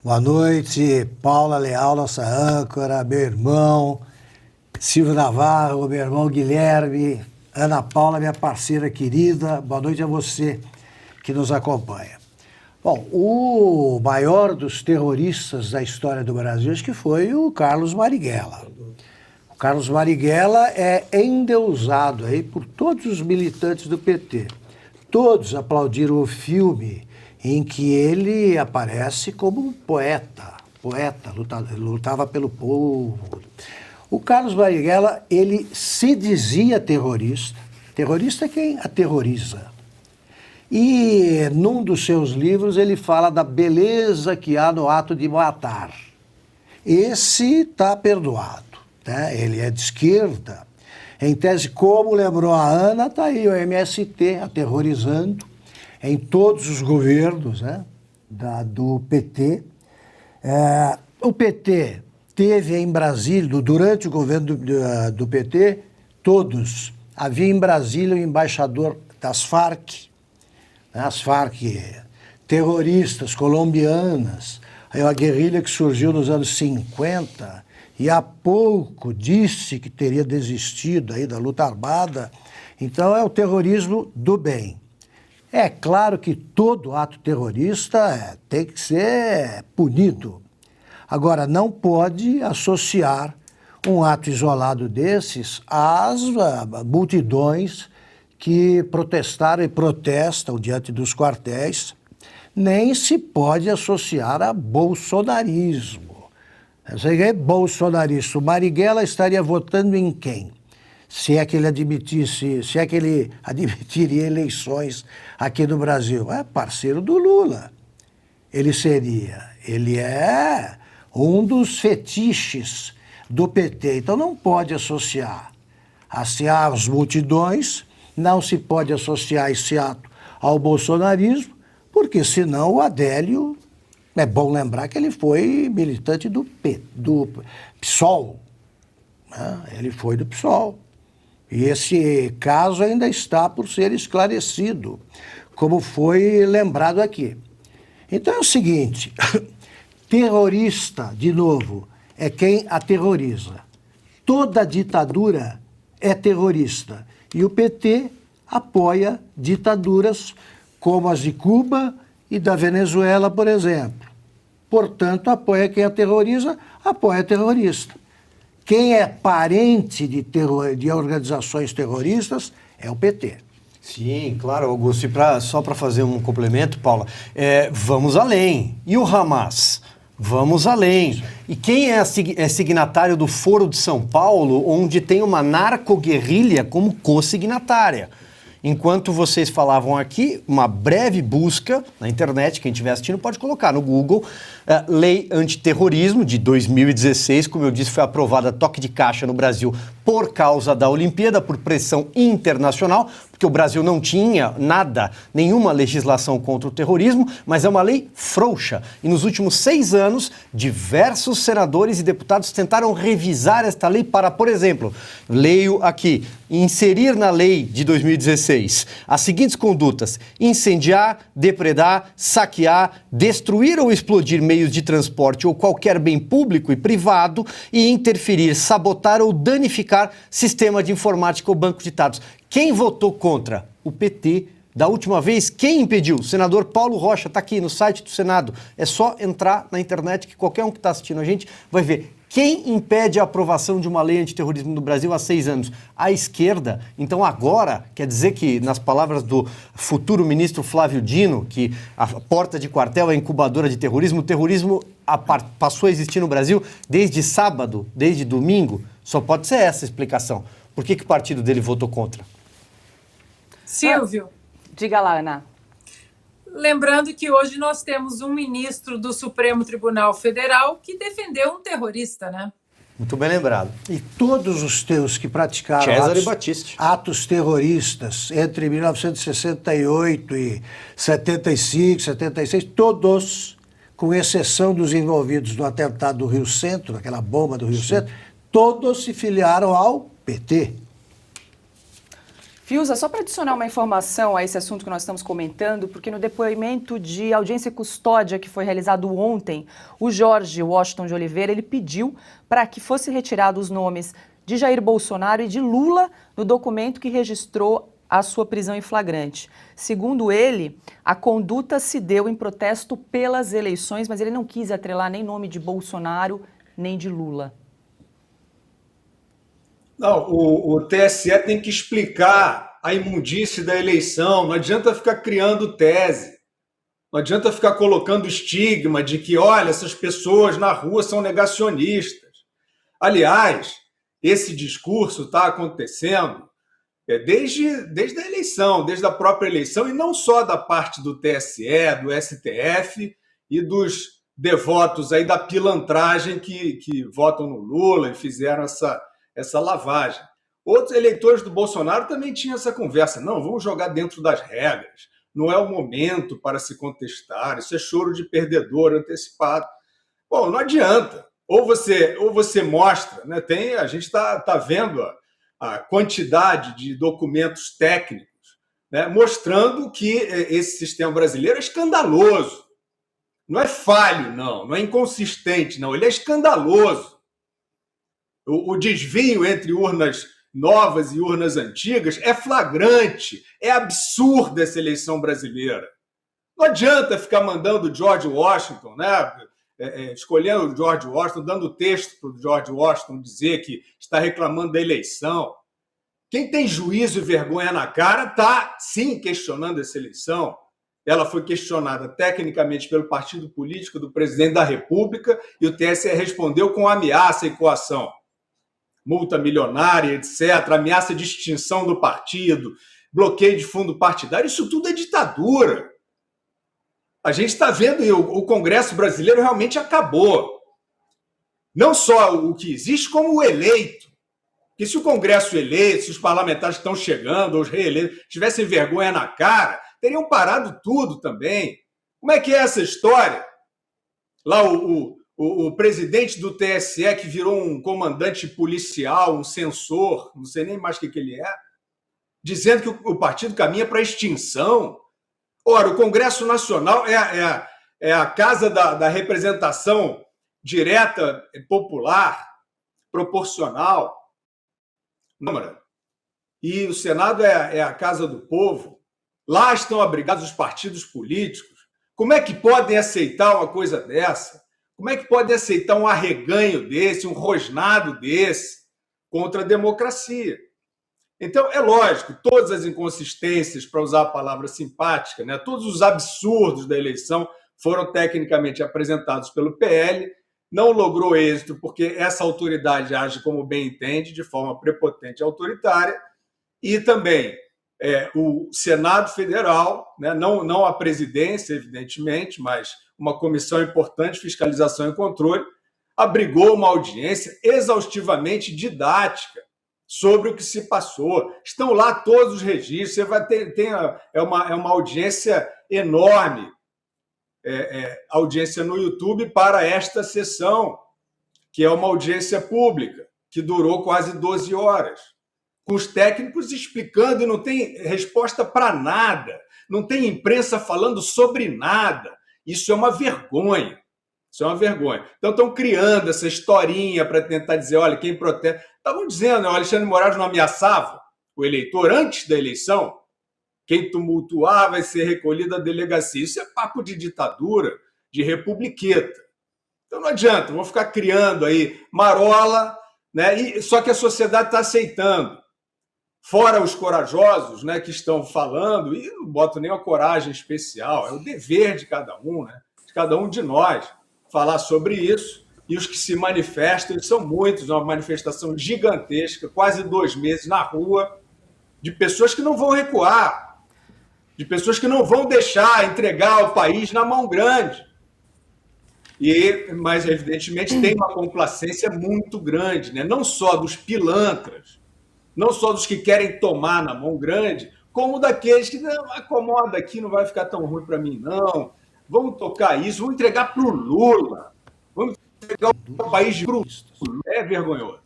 Boa noite, Paula Leal, nossa âncora, meu irmão, Silvio Navarro, meu irmão Guilherme, Ana Paula, minha parceira querida, boa noite a você que nos acompanha. Bom, o maior dos terroristas da história do Brasil, acho que foi o Carlos Marighella. O Carlos Marighella é endeusado aí por todos os militantes do PT. Todos aplaudiram o filme em que ele aparece como um poeta, lutava pelo povo. O Carlos Marighella, ele se dizia terrorista. Terrorista é quem aterroriza. E num dos seus livros ele fala da beleza que há no ato de matar. Esse está perdoado, né? Ele é de esquerda. Em tese, como lembrou a Ana, está aí o MST aterrorizando em todos os governos, né, do PT. O PT teve em Brasília, durante o governo do PT, todos. Havia em Brasília o embaixador das Farc, né, as Farc terroristas colombianas, aí uma guerrilha que surgiu nos anos 50 e há pouco disse que teria desistido aí da luta armada. Então é o terrorismo do bem. É claro que todo ato terrorista tem que ser punido. Agora, não pode associar um ato isolado desses às multidões que protestaram e protestam diante dos quartéis, nem se pode associar a bolsonarismo. Você é bolsonarista. O Marighella estaria votando em quem? Se é que ele admitiria eleições aqui no Brasil. É parceiro do Lula. Ele é um dos fetiches do PT. Então não pode associar às multidões, não se pode associar esse ato ao bolsonarismo, porque senão o Adélio, é bom lembrar que ele foi militante do PSOL. Né? Ele foi do PSOL. E esse caso ainda está por ser esclarecido, como foi lembrado aqui. Então é o seguinte, terrorista, de novo, é quem aterroriza. Toda ditadura é terrorista. E o PT apoia ditaduras como as de Cuba e da Venezuela, por exemplo. Portanto, apoia quem aterroriza, apoia terrorista. Quem é parente de organizações terroristas é o PT. Sim, claro, Augusto. E só para fazer um complemento, Paula, vamos além. E o Hamas? Vamos além. E quem é signatário do Foro de São Paulo, onde tem uma narcoguerrilha como co-signatária? Enquanto vocês falavam aqui, uma breve busca na internet, quem estiver assistindo pode colocar no Google, Lei Antiterrorismo de 2016, como eu disse, foi aprovada toque de caixa no Brasil por causa da Olimpíada, por pressão internacional, porque o Brasil não tinha nenhuma legislação contra o terrorismo, mas é uma lei frouxa. E nos últimos 6 anos, diversos senadores e deputados tentaram revisar esta lei para, por exemplo, leio aqui, inserir na lei de 2016 as seguintes condutas: incendiar, depredar, saquear, destruir ou explodir meios de transporte ou qualquer bem público e privado e interferir, sabotar ou danificar sistema de informática ou banco de dados. Quem votou contra? O PT. Da última vez, quem impediu? O senador Paulo Rocha, está aqui no site do Senado. É só entrar na internet que qualquer um que está assistindo a gente vai ver. Quem impede a aprovação de uma lei antiterrorismo no Brasil há 6 anos? A esquerda. Então agora, quer dizer que, nas palavras do futuro ministro Flávio Dino, que a porta de quartel é incubadora de terrorismo, o terrorismo passou a existir no Brasil desde sábado, desde domingo. Só pode ser essa a explicação. Por que o partido dele votou contra? Silvio. Diga lá, Ana. Lembrando que hoje nós temos um ministro do Supremo Tribunal Federal que defendeu um terrorista, né? Muito bem lembrado. E todos os teus que praticaram atos terroristas entre 1968 e 75, 76, todos, com exceção dos envolvidos no atentado do Rio Centro, aquela bomba do Rio Centro, todos se filiaram ao PT. Fiuza, só para adicionar uma informação a esse assunto que nós estamos comentando, porque no depoimento de audiência e custódia que foi realizado ontem, o Jorge Washington de Oliveira, ele pediu para que fosse retirado os nomes de Jair Bolsonaro e de Lula no documento que registrou a sua prisão em flagrante. Segundo ele, a conduta se deu em protesto pelas eleições, mas ele não quis atrelar nem nome de Bolsonaro nem de Lula. Não, o TSE tem que explicar a imundície da eleição. Não adianta ficar criando tese. Não adianta ficar colocando estigma de que, olha, essas pessoas na rua são negacionistas. Aliás, esse discurso está acontecendo desde a eleição, desde a própria eleição, e não só da parte do TSE, do STF e dos devotos aí da pilantragem que votam no Lula e fizeram essa lavagem. Outros eleitores do Bolsonaro também tinham essa conversa. Não, vamos jogar dentro das regras. Não é o momento para se contestar. Isso é choro de perdedor antecipado. Bom, não adianta. Ou você mostra, né? A gente está vendo a quantidade de documentos técnicos, né, mostrando que esse sistema brasileiro é escandaloso. Não é falho, não é inconsistente, não. Ele é escandaloso. O desvio entre urnas novas e urnas antigas é flagrante, é absurda essa eleição brasileira. Não adianta ficar mandando George Washington, né? Escolhendo o George Washington, dando texto para o George Washington dizer que está reclamando da eleição. Quem tem juízo e vergonha na cara está, sim, questionando essa eleição. Ela foi questionada tecnicamente pelo partido político do presidente da República e o TSE respondeu com ameaça e coação. Multa milionária, etc., ameaça de extinção do partido, bloqueio de fundo partidário, isso tudo é ditadura. A gente está vendo que o Congresso brasileiro realmente acabou. Não só o que existe, como o eleito. Porque se o Congresso eleito, se os parlamentares que estão chegando, ou os reeleitos, tivessem vergonha na cara, teriam parado tudo também. Como é que é essa história? Lá o presidente do TSE, que virou um comandante policial, um censor, não sei nem mais o que ele é, dizendo que o partido caminha para a extinção. Ora, o Congresso Nacional é a casa da representação direta, popular, proporcional. E o Senado é a casa do povo. Lá estão abrigados os partidos políticos. Como é que podem aceitar uma coisa dessa? Como é que podem aceitar um arreganho desse, um rosnado desse contra a democracia? Então, é lógico, todas as inconsistências, para usar a palavra simpática, né, todos os absurdos da eleição foram tecnicamente apresentados pelo PL, não logrou êxito porque essa autoridade age como bem entende, de forma prepotente e autoritária, e também o Senado Federal, né, não a presidência, evidentemente, mas uma comissão importante, fiscalização e controle, abrigou uma audiência exaustivamente didática sobre o que se passou. Estão lá todos os registros, você vai ter uma audiência enorme, audiência no YouTube para esta sessão, que é uma audiência pública, que durou quase 12 horas, com os técnicos explicando, e não tem resposta para nada, não tem imprensa falando sobre nada. Isso é uma vergonha. Isso é uma vergonha. Então, estão criando essa historinha para tentar dizer, olha, quem protesta... Estavam dizendo, o Alexandre de Moraes não ameaçava o eleitor antes da eleição? Quem tumultuar vai ser recolhido à delegacia. Isso é papo de ditadura, de republiqueta. Então, não adianta, vão ficar criando aí marola, né? Só que a sociedade está aceitando. Fora os corajosos, né, que estão falando, e não boto nem uma coragem especial, é o dever de cada um, né, de cada um de nós, falar sobre isso, e os que se manifestam, e são muitos, uma manifestação gigantesca, quase 2 meses na rua, de pessoas que não vão recuar, de pessoas que não vão deixar entregar o país na mão grande. Mas, evidentemente, tem uma complacência muito grande, né, não só dos pilantras, não só dos que querem tomar na mão grande, como daqueles que não acomoda aqui, não vai ficar tão ruim para mim, não. Vamos tocar isso, vamos entregar para o Lula. Vamos entregar o país para o Lula. É vergonhoso.